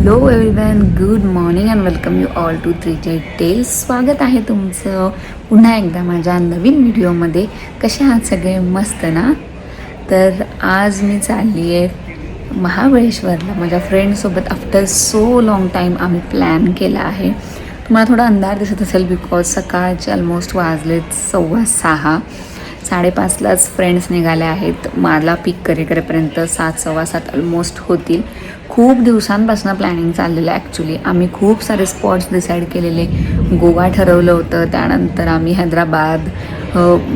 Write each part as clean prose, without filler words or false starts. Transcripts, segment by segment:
Hello everyone, good morning and welcome you all to 3J tales. स्वागत आहे तुमचं पुन्हा एकदा माझ्या नवीन व्हिडिओमध्ये. कसे आहात सगळे? मस्त ना? तर आज मी चालली आहे महाबळेश्वरला माझ्या फ्रेंडसोबत. आफ्टर सो लाँग टाईम आम्ही प्लॅन केला आहे. तुम्हाला थोडा अंधार दिसत असेल बिकॉज सकाळचे ऑलमोस्ट वाजलेत 6:15. 5:30लाच फ्रेंड्स निघाल्या आहेत. मला पिक करेपर्यंत 7:15 ऑलमोस्ट होतील. खूप दिवसांपासून प्लॅनिंग चाललेलं आहे. ॲक्च्युली आम्ही खूप सारे स्पॉट्स डिसाईड केलेले. गोवा ठरवलं होतं, त्यानंतर आम्ही हैदराबाद,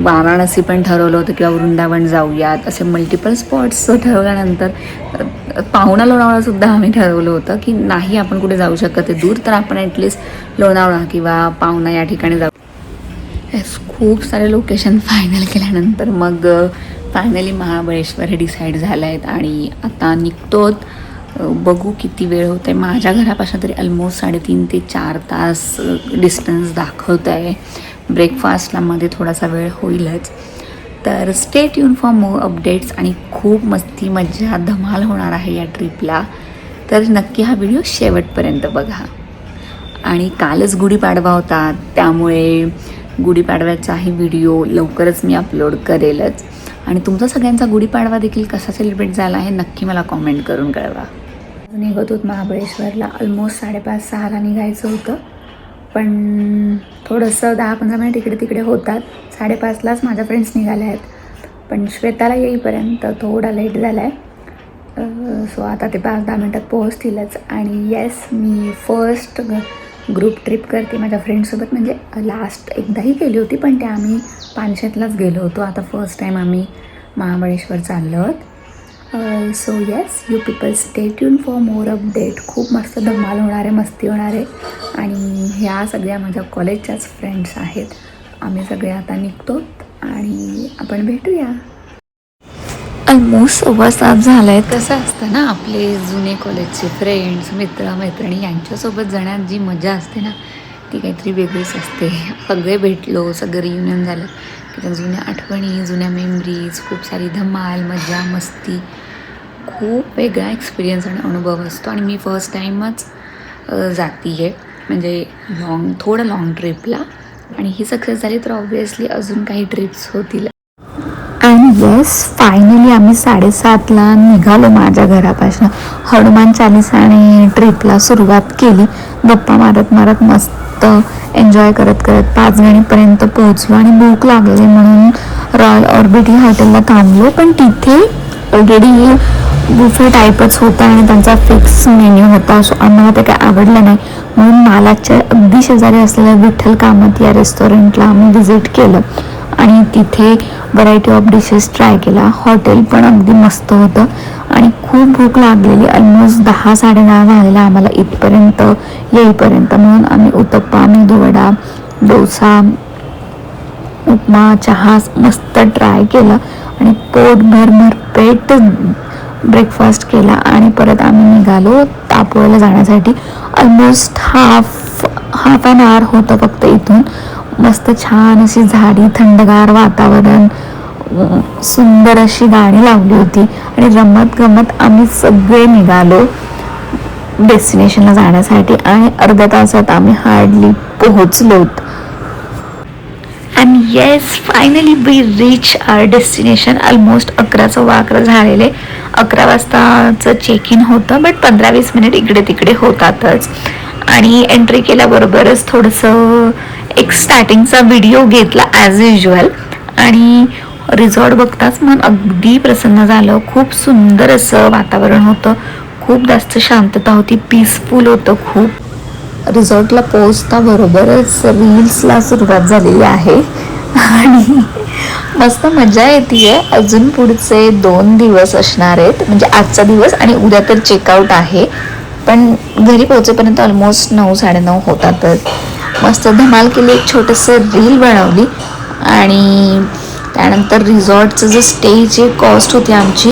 वाराणसी पण ठरवलं होतं किंवा वृंदावन जाऊयात. असे मल्टिपल स्पॉट्स ठरवल्यानंतर पाहुणा लोणावळासुद्धा आम्ही ठरवलं होतं की नाही आपण कुठे जाऊ शकत आहे दूर, तर आपण ॲटलिस्ट लोणावळा किंवा पाहुणा या ठिकाणी जाऊ. खूप सारे लोकेशन फायनल केल्यानंतर मग फायनली महाबळेश्वर हे डिसाईड झालं आहेत आणि आता निघतोत. बघू किती वेळ होत आहे. माझ्या घरापासून तरी ऑलमोस्ट 3.5 ते 4 तास डिस्टन्स दाखवत आहे. ब्रेकफास्टला मध्ये थोडासा वेळ होईलच. तर stay tune for more updates आणि खूप मस्ती मज्जा धमाल होणार आहे या ट्रिपला. तर नक्की हा व्हिडिओ शेवटपर्यंत बघा. आणि कालच गुढीपाडवा होता, त्यामुळे गुढीपाडव्याचाही व्हिडिओ लवकरच मी अपलोड करेलच. आणि तुमचा सगळ्यांचा गुढीपाडवा देखील कसा सेलिब्रेट झाला आहे नक्की मला कॉमेंट करून कळवा. निघत होत महाबळेश्वरला. ऑलमोस्ट 5:30-6ला निघायचं होतं, पण थोडंसं 10-15 मिनिट इकडे तिकडे होतात. 5:30लाच माझ्या फ्रेंड्स निघाल्या आहेत, पण श्वेताला येईपर्यंत थोडा लेट झाला आहे. सो आता ते 5-10 मिनटात पोहोचतीलच. आणि येस, मी फर्स्ट ग्रुप ट्रिप करते माझ्या फ्रेंड्ससोबत. म्हणजे लास्ट एकदाही केली होती, पण ते आम्ही पानशेतलाच गेलो होतो. आता फर्स्ट टाईम आम्ही महाबळेश्वर चाललो आहोत. So yes, you people stay tune for more update. खूप मस्त धमाल होणार आहे, मस्ती होणार आहे. आणि ह्या सगळ्या माझ्या कॉलेजच्याच फ्रेंड्स आहेत. आम्ही सगळे आता निघतो आणि आपण भेटूया. ऑलमोस्ट 7:15 झालं आहे. कसं असतं ना, आपले जुने कॉलेजचे फ्रेंड्स, मित्रमैत्रिणी यांच्यासोबत जाण्यात जी मजा असते ना, ती काहीतरी वेगळीच असते. सगळे भेटलो, सगळं रियुनियन झालं की त्या जुन्या आठवणी, जुन्या मेमरीज, खूप सारी धमाल, मजा, मस्ती, खूप वेगळा एक्सपिरियन्स आणि अनुभव असतो. आणि मी फर्स्ट टाईमच जाती आहे म्हणजे थोडं लाँग ट्रिपला. आणि ही सक्सेस झाली तर ऑब्व्हियसली अजून काही ट्रिप्स होतील. अँड येस, फायनली आम्ही 7:30ला निघालो माझ्या घरापासून. हनुमान चालिसाने ट्रिपला सुरुवात केली. गप्पा मारत मारत मस्त एन्जॉय करत 5 गाणीपर्यंत पोहोचलो. आणि भूक लागली म्हणून रॉयल ऑर्बिट या हॉटेलला थांबलो, पण तिथे ऑलरेडी बुफे टाईपच होता आणि त्यांचा फिक्स मेन्यू होता. सो आम्हाला ते काय आवडलं नाही, म्हणून मालाच्या अगदी शेजारी असलेल्या विठ्ठल कामत या रेस्टॉरंटला आम्ही व्हिजिट केलं आणि तिथे व्हरायटी ऑफ डिशेस ट्राय केला. हॉटेल पण अगदी मस्त होतं आणि खूप भूक लागलेली. ऑलमोस्ट 10-10:30 झालेला आम्हाला इथपर्यंत येईपर्यंत. म्हणून आम्ही उत्तप्पा, मेदूवडा, डोसा, उपमा, चहा मस्त ट्राय केलं आणि पोटभर पेट ब्रेकफास्ट केला. आणि परत आम्ही निघालो तापोळला जाण्यासाठी. ऑलमोस्ट हाफ ॲन आवर होतं फक्त इथून. मस्त छान अशी झाडी, थंडगार वातावरण, सुंदर अशी गाणी लावली होती आणि रमत गमत आम्ही सगळे निघालो डेस्टिनेशनला जाण्यासाठी. आणि अर्ध्या तासात आम्ही हार्डली पोहोचलोत. And yes, finally we reach our destination. Almost 11:15 झालेले. 11 वाजताचं चेक इन होतं, बट 15-20 मिनिट इकडे तिकडे होतातच. आणि एंट्री केल्याबरोबरच थोडंसं एक स्टार्टिंगचा व्हिडिओ घेतला ॲज युज्युअल. आणि रिसॉर्ट बघताच मन अगदी प्रसन्न झालं. खूप सुंदर असं वातावरण होतं, खूप जास्त शांतता होती, पीसफुल होतं खूप. रिसॉर्टला पोहोचता बरोबरच रील्सला सुरुवात झालेली आहे आणि मस्त मजा येते. अजून पुढचे 2 दिवस असणार आहेत, म्हणजे आजचा दिवस आणि उद्या तर चेकआउट आहे. पण घरी पोहोचेपर्यंत ऑलमोस्ट 9-9:30 होतातच. मस्त धमाल केली, एक छोटंसं रील बनवली. आणि त्यानंतर रिसॉर्टचं जे स्टेची कॉस्ट होती आमची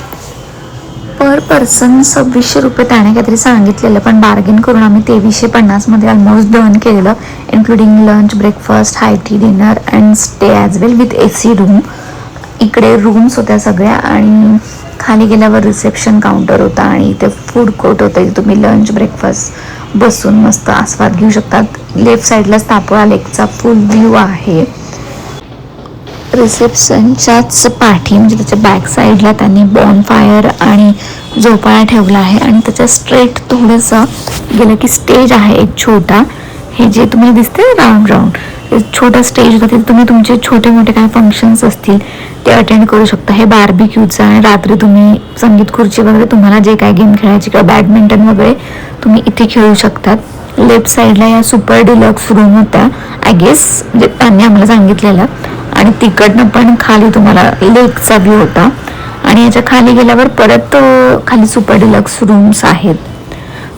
पर पर्सन 2600 रुपये त्याने काहीतरी सांगितलेलं, पण बार्गेन करून आम्ही 2350 ऑलमोस्ट डन केलेलं, including lunch, breakfast, high T dinner and stay as well with AC room. इकडे रूम्स होत्या सगळ्या आणि खाली गेल्यावर रिसेप्शन काउंटर होता आणि इथे फूड कोर्ट होतं. इथे तुम्ही लंच ब्रेकफास्ट बसून मस्त आस्वाद घेऊ शकतात. लेफ्ट साईडलाच तापोळा लेकचा फुल व्ह्यू आहे. रिसेप्शनच्याच पाठी म्हणजे त्याच्या बॅक साईडला त्यांनी बॉनफायर आणि झोपाळा ठेवला आहे आणि त्याच्या स्ट्रेट थोडंसं गेलं की स्टेज आहे एक छोटा. हे जे तुम्हाला दिसते राऊंड राऊंड छोटा स्टेज होता, तिथे तुम्ही तुमचे छोटे मोठे काय फंक्शन्स असतील ते अटेंड करू शकता. हे बार्बिक्यूचं आणि रात्री तुम्ही संगीत खुर्ची वगैरे तुम्हाला जे काय गेम खेळायचे किंवा बॅडमिंटन वगैरे तुम्ही इथे खेळू शकतात. लेफ्ट साईडला या सुपर डिलक्स रूम होत्या आय गेस, म्हणजे त्यांनी आम्हाला सांगितलेलं. आणि तिकडनं पण खाली तुम्हाला लेकचा व्ह्यू होता आणि याच्या खाली गेल्यावर परत खाली सुपर डिलक्स रूम्स आहेत.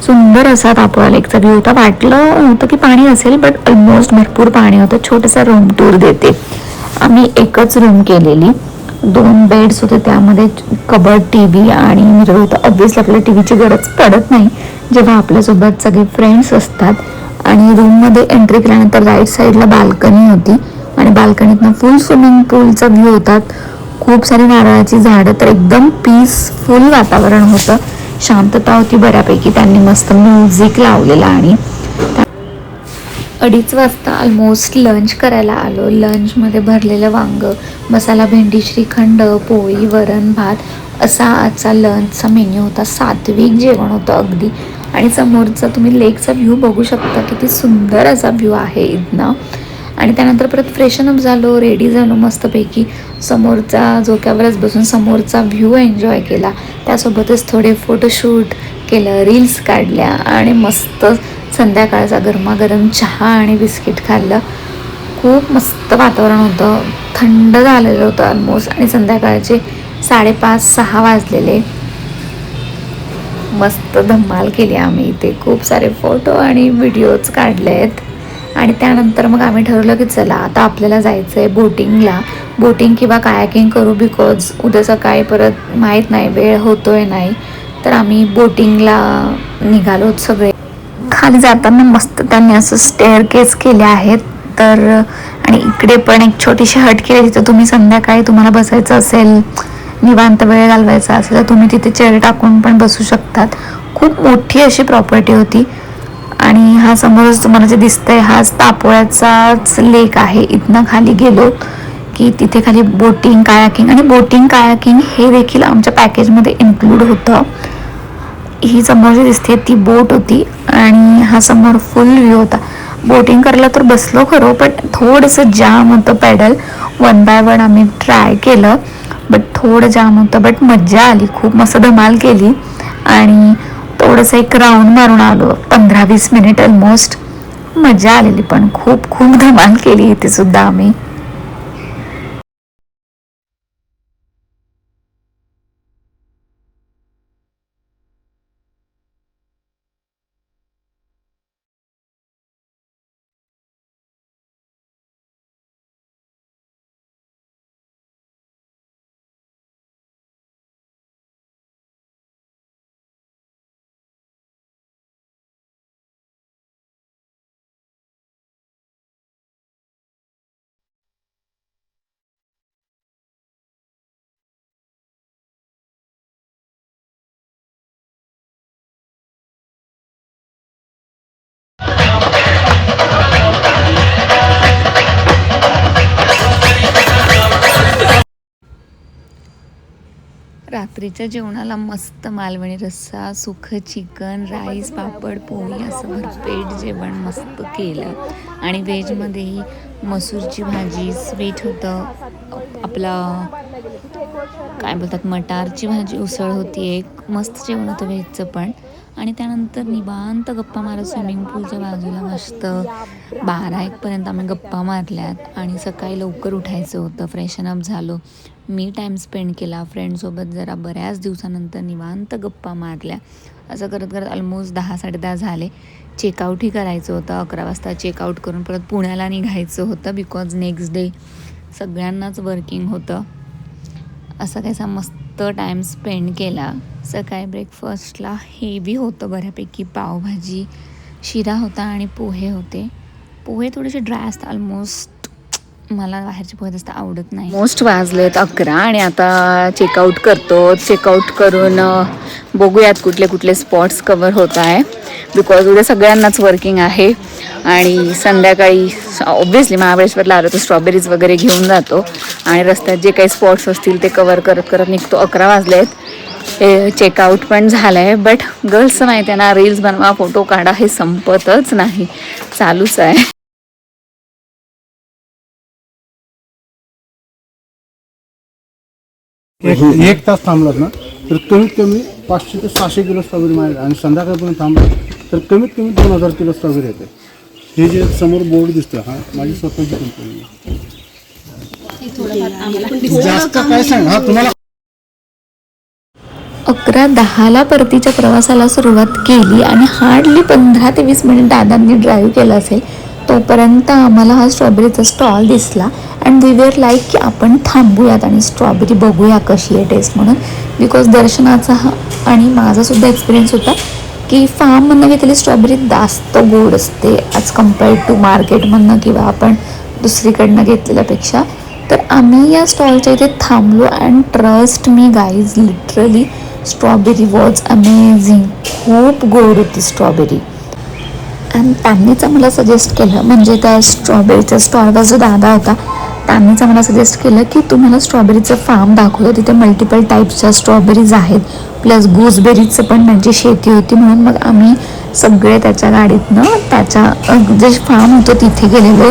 सुंदर असा तापोळा लेकचा व्ह्यू होता. वाटलं होतं की पाणी असेल बट ऑलमोस्ट भरपूर पाणी होतं. छोटासा रूम टूर देते. आम्ही एकच रूम केलेली, 2 बेड्स होते, त्यामध्ये कबर्ड टी व्ही आणि मिरर होतं. ऑब्व्हियसली आपल्याला टी व्हीची गरज पडत नाही जेव्हा आपल्यासोबत सगळे फ्रेंड्स असतात. आणि रूममध्ये एंट्री केल्यानंतर राईट साईडला बाल्कनी होती आणि बाल्कनीतनं फुल स्विमिंग पूलचा व्ह्यू होतात. खूप सारी नारळाची झाडं, तर एकदम पीसफुल वातावरण होतं. शांतता होती बऱ्यापैकी. त्यांनी मस्त म्युझिक लावलेला आणि 2:30 वाजता ऑलमोस्ट लंच करायला आलो. लंचमध्ये भरलेलं वांग, मसाला भेंडी, श्रीखंड, पोळी, वरण भात असा आजचा लंचचा मेन्यू होता. सात्विक जेवण होतं अगदी. आणि समोरचा तुम्ही लेकचा व्ह्यू बघू शकता, किती सुंदर असा व्ह्यू आहे इथनं. आणि त्यानंतर परत फ्रेशनअप झालो, रेडी झालो मस्तपैकी. समोरचा झोक्यावरच बसून समोरचा व्ह्यू एन्जॉय केला. त्यासोबतच थोडे फोटोशूट केलं, रील्स काढल्या आणि मस्त संध्याकाळचा गरमागरम चहा आणि बिस्किट खाल्लं. खूप मस्त वातावरण होतं, थंड झालेलं होतं ऑलमोस्ट. आणि संध्याकाळचे 5:30-6 वाजलेले. मस्त धमाल केली आम्ही इथे. खूप सारे फोटो आणि व्हिडिओज काढले आहेत. आणि त्यानंतर मग आम्ही ठरवलं की चला आता आपल्याला जायचं आहे बोटिंगला. बोटिंग किंवा कायाकिंग करू, बिकॉज उद्या सकाळी परत माहीत नाही वेळ होतोय नाही. तर आम्ही बोटिंगला निघालो सगळे. खाली जाताना मस्त त्यांनी असं स्टेअर केस केले आहेत. तर आणि इकडे पण एक छोटीशी हट केली, तिथं तुम्ही संध्याकाळी तुम्हाला बसायचं असेल, निवांत वेळ घालवायचा असेल तर तुम्ही तिथे चेअर टाकून पण बसू शकतात. खूप मोठी अशी प्रॉपर्टी होती. आणि हा समोरच तुम्हाला जे दिसतंय हाच तापोळ्याचाच लेक आहे. इथनं खाली गेलो की तिथे खाली बोटिंग, कायाकिंग आणि बोटिंग कायाकिंग हे देखील आमच्या पॅकेजमध्ये इन्क्लूड होतं. ही समोर जी दिसते ती बोट होती आणि हा समोर फुल व्ह्यू होता. बोटिंग करायला तर बसलो खरं, पण थोडंसं जाम होतं. पेडल 1 बाय 1 आम्ही ट्राय केलं बट थोडं जाम होतं. बट मज्जा आली, खूप मस्त धमाल केली. आणि थोडंसं एक राऊंड मारून आलो, 15-20 मिनिट ऑलमोस्ट. मजा आलेली, पण खूप खूप धमाल केली इथे सुद्धा आम्ही. रात्रीच्या जेवणाला मस्त मालवणी रस्सा, सुखं चिकन, राईस, पापड, पोळी असं भरपेट जेवण मस्त केलं. आणि व्हेजमध्येही मसूरची भाजी, स्वीट होतं, आपलं काय बोलतात मटारची भाजी, उसळ होती, एक मस्त जेवण होतं व्हेजचं पण. आणि त्यानंतर निवांत गप्पा मारत स्विमिंग पूलच्या बाजूला मस्त 12-1 आम्ही गप्पा मारल्यात. आणि सकाळी लवकर उठायचं होतं. फ्रेशनअप झालो, मी टाईम स्पेंड केला फ्रेंडसोबत, जरा बऱ्याच दिवसानंतर निवांत गप्पा मारल्या. असं करत करत ऑलमोस्ट 10-10:30 झाले. चेकआउटही करायचं होतं. 11 वाजता चेकआउट करून परत पुण्याला निघायचं होतं, बिकॉज नेक्स्ट डे सगळ्यांनाच वर्किंग होतं. असा कायसा मस्त टाईम स्पेंड केला. सकाळी ब्रेकफास्टला हेवी होतं बऱ्यापैकी. पावभाजी, शिरा होता आणि पोहे होते. पोहे थोडेसे ड्राय असतात ऑलमोस्ट, मला बाहेरची पोहे जास्त आवडत नाही. मोस्ट वाजलेत 11 आणि आता चेकआउट करतो. चेकआउट करून बघूयात कुठले कुठले स्पॉट्स कवर होत आहे, बिकॉज उद्या सगळ्यांनाच वर्किंग आहे. आणि संध्याकाळी ऑब्व्हियसली महाबळेश्वरला आलो तर स्ट्रॉबेरीज वगैरे घेऊन जातो आणि रस्त्यात जे काही स्पॉट्स असतील ते कवर करत करत निघतो. 11 वाजलेत. हे चेकआउट पण झालं आहे. बट गर्ल्सचं माहिती आहे ना, रील्स बनवा, फोटो काढा, हे संपतच नाही, चालूच आहे. एक तास थांबलात ना तर कमीत कमी 500 ते 600 किलो स्ट्रॉबेरी मिळेल आणि संध्याकाळपर्यंत थांबला तर कमीत कमी 2000 किलो स्ट्रॉबेरी येते. हे जे समोर बोर्ड दिसतं हा माझी स्वतःची कंपनी आहे. जास्त काय सांग हा तुम्हाला 11:10 परतीच्या प्रवासाला सुरुवात केली आणि हार्डली 15 ते 20 मिनिट दादांनी ड्राईव्ह केलं असेल. तोपर्यंत आम्हाला हा स्ट्रॉबेरीचा स्टॉल दिसला अँड वी वेअर लाईक की आपण थांबूयात आणि स्ट्रॉबेरी बघूया कशी आहे टेस्ट म्हणून. बिकॉज दर्शनाचा हा आणि माझासुद्धा एक्सपिरियन्स होता की फार्ममधनं घेतलेली स्ट्रॉबेरी जास्त गोड असते ॲज कम्पेअर्ड टू मार्केटमधनं किंवा आपण दुसरीकडनं घेतलेल्यापेक्षा. तर आम्ही या स्टॉलच्या इथे थांबलो and trust me guys, literally strawberry was amazing. खूप गोड होती स्ट्रॉबेरी. आणि त्यांनीच आम्हाला सजेस्ट केलं, म्हणजे त्या स्ट्रॉबेरीच्या स्टॉलवर जो दादा होता त्यांनीच आम्हाला सजेस्ट केलं की तुम्हाला स्ट्रॉबेरीचं फार्म दाखवलं, तिथे मल्टिपल टाईप्सच्या स्ट्रॉबेरीज आहेत, प्लस गुसबेरीचं पण त्यांची शेती होती. म्हणून मग आम्ही सगळे त्याच्या गाडीतनं त्याच्या जे फार्म होतं तिथे गेलेलो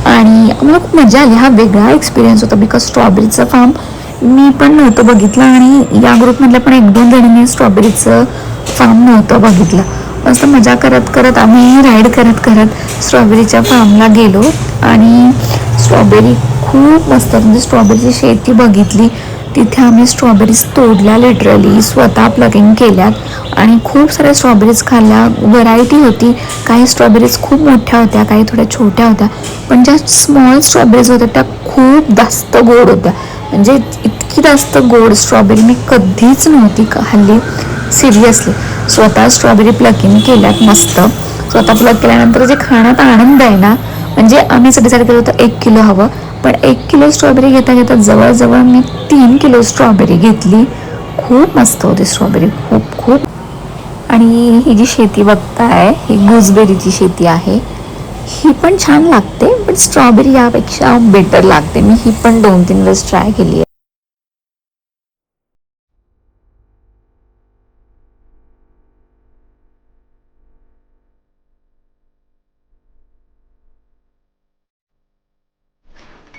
आणि आम्हाला खूप मजा आली. हा वेगळा एक्सपिरियन्स होता बिकॉज स्ट्रॉबेरीचं फार्म मी पण नव्हतं बघितलं आणि या ग्रुपमधल्या पण 1-2 जणांनी स्ट्रॉबेरीचं फार्म नव्हतं बघितलं. मस्त मजा करत करत आम्ही राईड करत करत स्ट्रॉबेरीच्या फार्मला गेलो आणि स्ट्रॉबेरी खूप मस्त, म्हणजे स्ट्रॉबेरीची शेती बघितली. तिथे आम्ही स्ट्रॉबेरीज तोडल्या, लिटरली स्वतः प्लकिंग केल्यात आणि खूप साऱ्या स्ट्रॉबेरीज खाल्ल्या. व्हरायटी होती, काही स्ट्रॉबेरीज खूप मोठ्या होत्या, काही थोड्या छोट्या होत्या, पण ज्या स्मॉल स्ट्रॉबेरीज होत्या त्या खूप जास्त गोड होत्या. म्हणजे इतकी जास्त गोड स्ट्रॉबेरी मी कधीच नव्हती खाल्ली सिरियसली. स्वतः स्ट्रॉबेरी प्लकिंग केल्यात मस्त. स्वतः प्लक केल्यानंतर जे खाण्यात आनंद आहे ना, म्हणजे आम्ही डिसाईड केलं होतं 1 किलो हवं, पण 1 किलो स्ट्रॉबेरी घेता घेता जवळजवळ मी 3 किलो स्ट्रॉबेरी घेतली. खूप मस्त होती स्ट्रॉबेरी, खूप खूप. आणि ही जी शेती बघताय ही गुसबेरीची शेती आहे. ही पण छान लागते, पण स्ट्रॉबेरी यापेक्षा बेटर लागते. मी ही पण 2-3 वेळेस ट्राय केली आहे.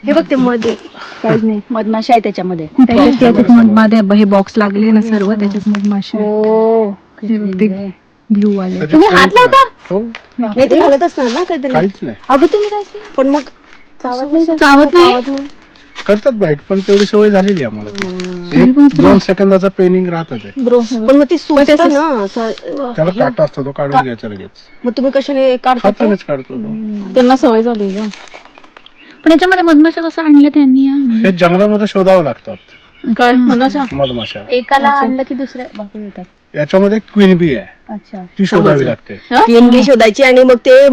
हे बघ ते मध्ये काहीच नाही, मधमाशा आहे त्याच्यामध्ये. मध्ये हे बॉक्स लागले ना सर्व त्याच्यात मधमाशा हो, ब्लू वाले. तुम्ही हात लावता हो नाही ते घालत असणार ना काहीतरी. काहीच नाही अगं तुम्ही काय पण मग चावत नाही. करतात बाईट, पण तेवढी सवय झालेली आहे आम्हाला. 1-2 सेकंदाचा पेनिंग राहतात ते. पण मग ती सुटते ना असं. त्याला काटा असतो, तो काढून घ्यायचा लगेच. मग तुम्ही कशाने काढता ते? हातानेच काढतो तो. त्यांना सवय झाली का? पण याच्यामध्ये मधमाशा कसं आणल्या त्यांनी? हे जंगलामध्ये शोधावं लागतात काय मधमाशा. एकाला आणलं की दुसऱ्या बाकी येतात. याच्यामध्ये क्वीन बी आहे, अच्छा, ती शोधावी लागते. टीएनबी शोधायची आणि मग ते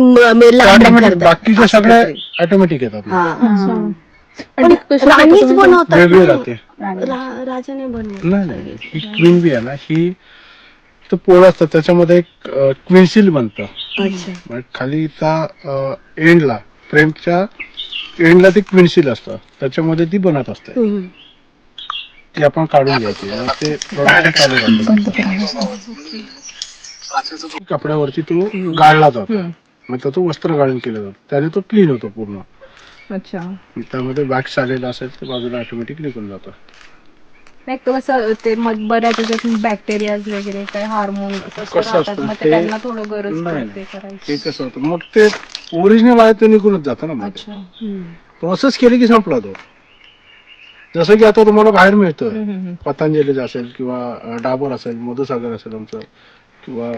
बाकीच्या सगळ्या ऑटोमॅटिक येतात. राणीच बनवतात वेगळी राहते. राजाने बनवत नाही नाही, ही क्वीन बी आहे ना, ही तो पोळ असतं त्याच्यामध्ये एक क्विन्सिल बनतं. अच्छा, खाली त्या एंडला, फ्रेमच्या एंडला ते क्विन्सिल असतं, त्याच्यामध्ये ती बनत असते. ती आपण काढून घ्यायची आणि ते प्रोडक्शन चालू राहतं. कपड्यावरती तो गाळला जातो, मग त्याचं वस्त्र गाळून केलं जातं, त्याने तो क्लीन होतो पूर्ण. अच्छा, त्यामध्ये वॅक्स आलेला असेल तर बाजूला ऑटोमॅटिक निघून जातं. नाही कसं ते बऱ्याच त्याच्यात बॅक्टेरिया वगैरे काय हार्मोन कसं असतं मग ते? त्यांना थोडं गरज नाही पडते करायची. ते कसं होतं, मग ते ओरिजिनल आहे ते निघूनच जातं ना. अच्छा, प्रोसेस केली की संपला तो. जसं की आता तुम्हाला बाहेर मिळतं, पतंजलीचं असेल किंवा डाबर असेल, मधुसागर असेल आमचं, किंवा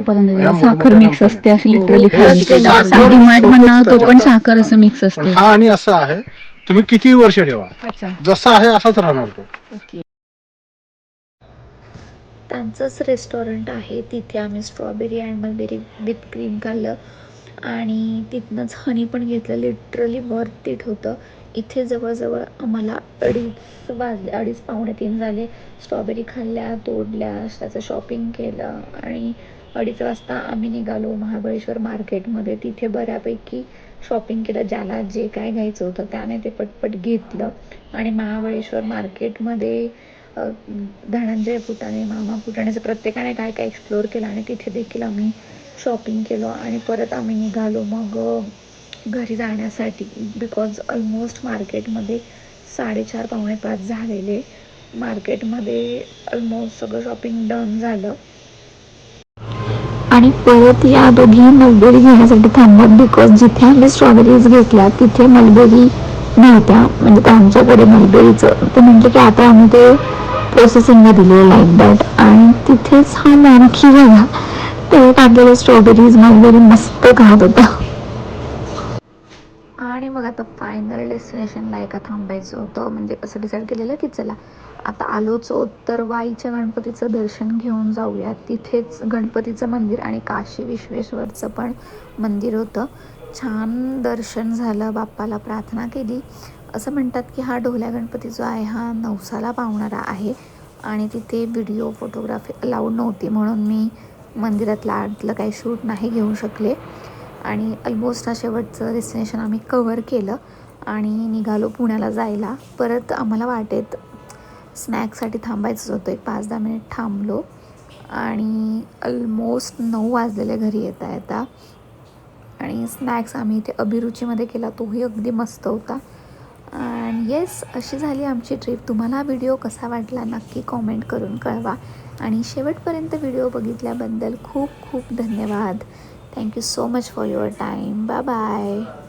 साखर मिक्स असते अशी लिटरली तो पण साखर असं मिक्स असते. हा आणि असं आहे, तुम्ही किती वर्ष ठेवा, जसा आहे असाच राहणार तो. त्यांचंच रेस्टॉरंट आहे, तिथे आम्ही strawberry and mulberry with cream खाल्लं आणि तिथनंच हनी पण घेतलं. लिटरली वर्थ इट होतं. इथे जवळजवळ आम्हाला 2:30 वाजले, 2:30 पावणे 3 झाले. स्ट्रॉबेरी खाल्ल्या, तोडल्या, त्याचं शॉपिंग केलं आणि 2:30 वाजता आम्ही निघालो महाबळेश्वर मार्केटमध्ये. तिथे बऱ्यापैकी शॉपिंग केलं. ज्याला जे काय घ्यायचं होतं त्याने ते पटपट घेतलं आणि महाबळेश्वर मार्केटमध्ये धनंजय फुटाणे, मामा फुटाण्याचं प्रत्येकाने काय काय एक्सप्लोअर केलं आणि तिथे देखील आम्ही शॉपिंग केलं आणि परत आम्ही निघालो मग घरी जाण्यासाठी. बिकॉज ऑलमोस्ट मार्केटमध्ये 4:30 पावणे 5 झालेले. मार्केटमध्ये ऑलमोस्ट सगळं शॉपिंग डन झालं आणि परत या दोघी मलबेरी घेण्यासाठी थांबत. बिकॉज जिथे आम्ही स्ट्रॉबेरीज घेतल्या तिथे मलबेरी नव्हत्या, म्हणजे ते आमच्याकडे मलबेरीचं ते म्हटलं की आता आम्ही ते प्रोसेसिंगला दिले लाईक दॅट. आणि तिथेच हा मॅनकी बघा, ते टाकलेले स्ट्रॉबेरीज मलबेरी मस्त खात होता. आणि मग आता फायनल डेस्टिनेशनला एका थांबायचं होतं. म्हणजे असं डिसाईड केलेलं की चला आता आलोच आहोत तर वाईच्या गणपतीचं दर्शन घेऊन जाऊया. तिथेच गणपतीचं मंदिर आणि काशी विश्वेश्वरचं पण मंदिर होतं. छान दर्शन झालं, बाप्पाला प्रार्थना केली. असं म्हणतात की हा ढोल्या गणपती जो आहे हा नवसाला पावणारा आहे आणि तिथे व्हिडिओ फोटोग्राफी अलाउड नव्हती म्हणून मी मंदिरातलं आतलं काही शूट नाही घेऊ शकले. आणि ऑलमोस्ट हा शेवटचं डेस्टिनेशन आम्ही कवर केलं आणि निघालो पुण्याला जायला. परत आम्हाला वाटेत स्नॅक्ससाठी थांबायचंच होतं. एक 5-10 मिनिट थांबलो आणि ऑलमोस्ट 9 वाजलेले घरी येता येता. आणि स्नॅक्स आम्ही इथे अभिरुचीमध्ये केला, तोही अगदी मस्त होता. आणि येस, अशी झाली आमची ट्रिप. तुम्हाला हा व्हिडिओ कसा वाटला नक्की कॉमेंट करून कळवा आणि शेवटपर्यंत व्हिडिओ बघितल्याबद्दल खूप खूप धन्यवाद. Thank you so much for your time. Bye bye.